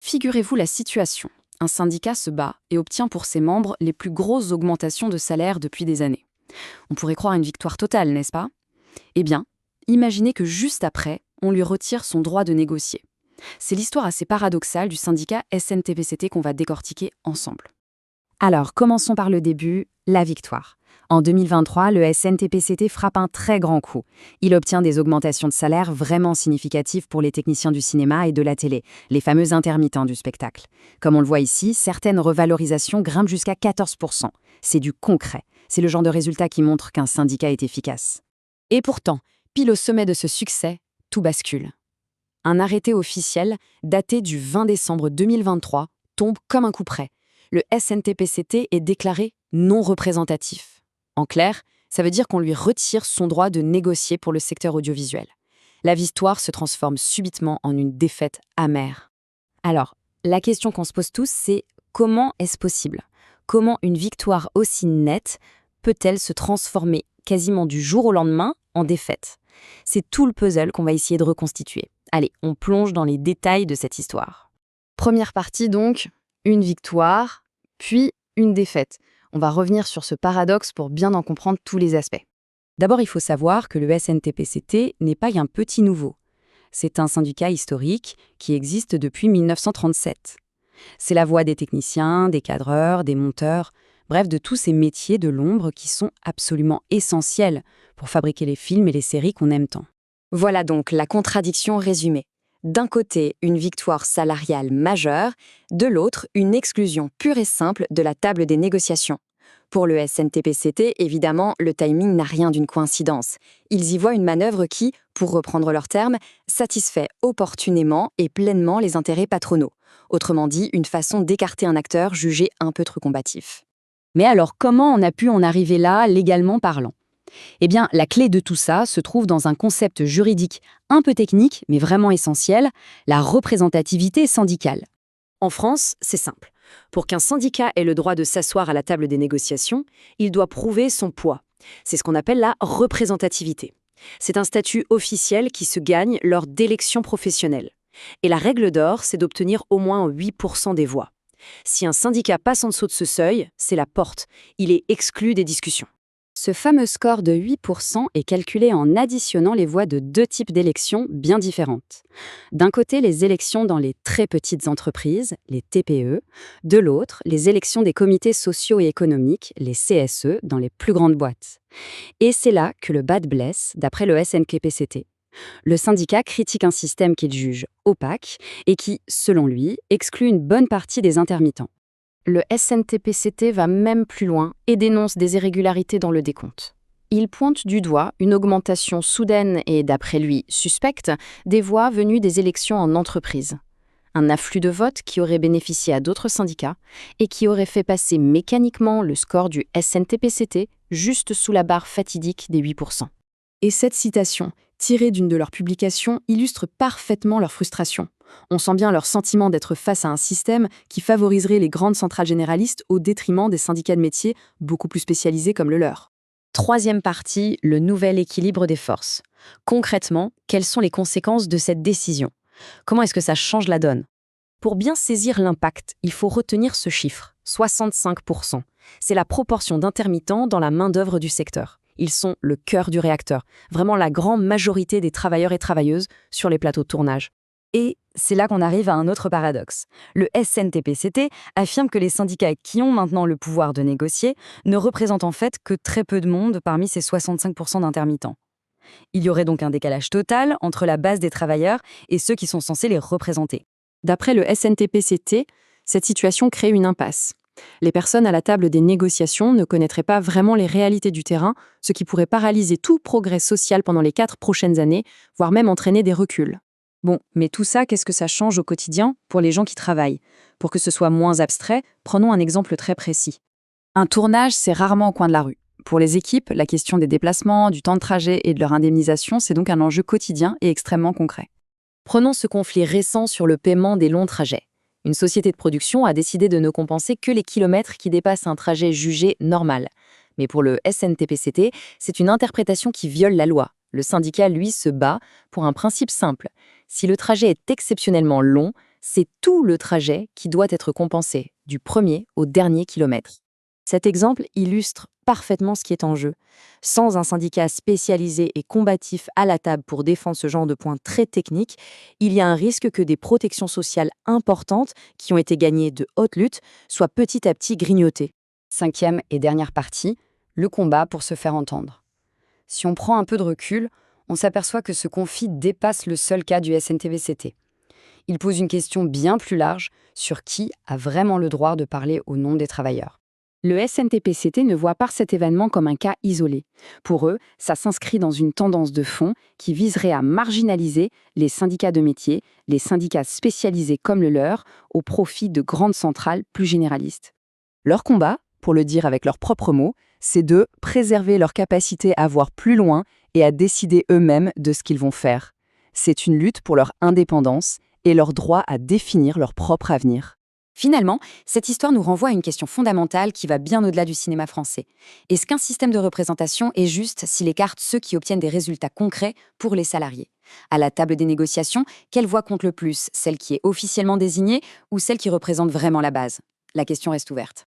Figurez-vous la situation. Un syndicat se bat et obtient pour ses membres les plus grosses augmentations de salaire depuis des années. On pourrait croire une victoire totale, n'est-ce pas? Eh bien, imaginez que juste après, on lui retire son droit de négocier. C'est l'histoire assez paradoxale du syndicat SNTPCT qu'on va décortiquer ensemble. Alors, commençons par le début, la victoire. En 2023, le SNTPCT frappe un très grand coup. Il obtient des augmentations de salaire vraiment significatives pour les techniciens du cinéma et de la télé, les fameux intermittents du spectacle. Comme on le voit ici, certaines revalorisations grimpent jusqu'à 14%. C'est du concret. C'est le genre de résultat qui montre qu'un syndicat est efficace. Et pourtant, pile au sommet de ce succès, tout bascule. Un arrêté officiel, daté du 20 décembre 2023, tombe comme un coup près. Le SNTPCT est déclaré non représentatif. En clair, ça veut dire qu'on lui retire son droit de négocier pour le secteur audiovisuel. La victoire se transforme subitement en une défaite amère. Alors, la question qu'on se pose tous, c'est comment est-ce possible? Comment une victoire aussi nette peut-elle se transformer quasiment du jour au lendemain en défaite? C'est tout le puzzle qu'on va essayer de reconstituer. Allez, on plonge dans les détails de cette histoire. Première partie donc, une victoire, puis une défaite. On va revenir sur ce paradoxe pour bien en comprendre tous les aspects. D'abord, il faut savoir que le SNTPCT n'est pas un petit nouveau. C'est un syndicat historique qui existe depuis 1937. C'est la voix des techniciens, des cadreurs, des monteurs, bref, de tous ces métiers de l'ombre qui sont absolument essentiels pour fabriquer les films et les séries qu'on aime tant. Voilà donc la contradiction résumée. D'un côté, une victoire salariale majeure, de l'autre, une exclusion pure et simple de la table des négociations. Pour le SNTPCT, évidemment, le timing n'a rien d'une coïncidence. Ils y voient une manœuvre qui, pour reprendre leurs termes, satisfait opportunément et pleinement les intérêts patronaux. Autrement dit, une façon d'écarter un acteur jugé un peu trop combatif. Mais alors, comment on a pu en arriver là, légalement parlant? Eh bien, la clé de tout ça se trouve dans un concept juridique un peu technique, mais vraiment essentiel, la représentativité syndicale. En France, c'est simple. Pour qu'un syndicat ait le droit de s'asseoir à la table des négociations, il doit prouver son poids. C'est ce qu'on appelle la représentativité. C'est un statut officiel qui se gagne lors d'élections professionnelles. Et la règle d'or, c'est d'obtenir au moins 8% des voix. Si un syndicat passe en dessous de ce seuil, c'est la porte. Il est exclu des discussions. Ce fameux score de 8% est calculé en additionnant les voix de deux types d'élections bien différentes. D'un côté, les élections dans les très petites entreprises, les TPE. De l'autre, les élections des comités sociaux et économiques, les CSE, dans les plus grandes boîtes. Et c'est là que le bas blesse, d'après le SNTPCT. Le syndicat critique un système qu'il juge opaque et qui, selon lui, exclut une bonne partie des intermittents. Le SNTPCT va même plus loin et dénonce des irrégularités dans le décompte. Il pointe du doigt une augmentation soudaine et, d'après lui, suspecte, des voix venues des élections en entreprise. Un afflux de votes qui aurait bénéficié à d'autres syndicats et qui aurait fait passer mécaniquement le score du SNTPCT juste sous la barre fatidique des 8%. Et cette citation, tirée d'une de leurs publications, illustre parfaitement leur frustration. On sent bien leur sentiment d'être face à un système qui favoriserait les grandes centrales généralistes au détriment des syndicats de métiers beaucoup plus spécialisés comme le leur. Troisième partie, le nouvel équilibre des forces. Concrètement, quelles sont les conséquences de cette décision? Comment est-ce que ça change la donne? Pour bien saisir l'impact, il faut retenir ce chiffre, 65%. C'est la proportion d'intermittents dans la main-d'œuvre du secteur. Ils sont le cœur du réacteur, vraiment la grande majorité des travailleurs et travailleuses sur les plateaux de tournage. Et c'est là qu'on arrive à un autre paradoxe. Le SNTPCT affirme que les syndicats qui ont maintenant le pouvoir de négocier ne représentent en fait que très peu de monde parmi ces 65% d'intermittents. Il y aurait donc un décalage total entre la base des travailleurs et ceux qui sont censés les représenter. D'après le SNTPCT, cette situation crée une impasse. Les personnes à la table des négociations ne connaîtraient pas vraiment les réalités du terrain, ce qui pourrait paralyser tout progrès social pendant les 4 prochaines années, voire même entraîner des reculs. Bon, mais tout ça, qu'est-ce que ça change au quotidien pour les gens qui travaillent? Pour que ce soit moins abstrait, prenons un exemple très précis. Un tournage, c'est rarement au coin de la rue. Pour les équipes, la question des déplacements, du temps de trajet et de leur indemnisation, c'est donc un enjeu quotidien et extrêmement concret. Prenons ce conflit récent sur le paiement des longs trajets. Une société de production a décidé de ne compenser que les kilomètres qui dépassent un trajet jugé normal. Mais pour le SNTPCT, c'est une interprétation qui viole la loi. Le syndicat, lui, se bat pour un principe simple. Si le trajet est exceptionnellement long, c'est tout le trajet qui doit être compensé, du premier au dernier kilomètre. Cet exemple illustre parfaitement ce qui est en jeu. Sans un syndicat spécialisé et combatif à la table pour défendre ce genre de points très techniques, il y a un risque que des protections sociales importantes qui ont été gagnées de haute lutte soient petit à petit grignotées. 5e et dernière partie, le combat pour se faire entendre. Si on prend un peu de recul, on s'aperçoit que ce conflit dépasse le seul cas du SNTBCT. Il pose une question bien plus large sur qui a vraiment le droit de parler au nom des travailleurs. Le SNTPCT ne voit pas cet événement comme un cas isolé. Pour eux, ça s'inscrit dans une tendance de fond qui viserait à marginaliser les syndicats de métier, les syndicats spécialisés comme le leur, au profit de grandes centrales plus généralistes. Leur combat, pour le dire avec leurs propres mots, c'est de préserver leur capacité à voir plus loin et à décider eux-mêmes de ce qu'ils vont faire. C'est une lutte pour leur indépendance et leur droit à définir leur propre avenir. Finalement, cette histoire nous renvoie à une question fondamentale qui va bien au-delà du cinéma français. Est-ce qu'un système de représentation est juste s'il écarte ceux qui obtiennent des résultats concrets pour les salariés ? À la table des négociations, quelle voix compte le plus ? Celle qui est officiellement désignée ou celle qui représente vraiment la base ? La question reste ouverte.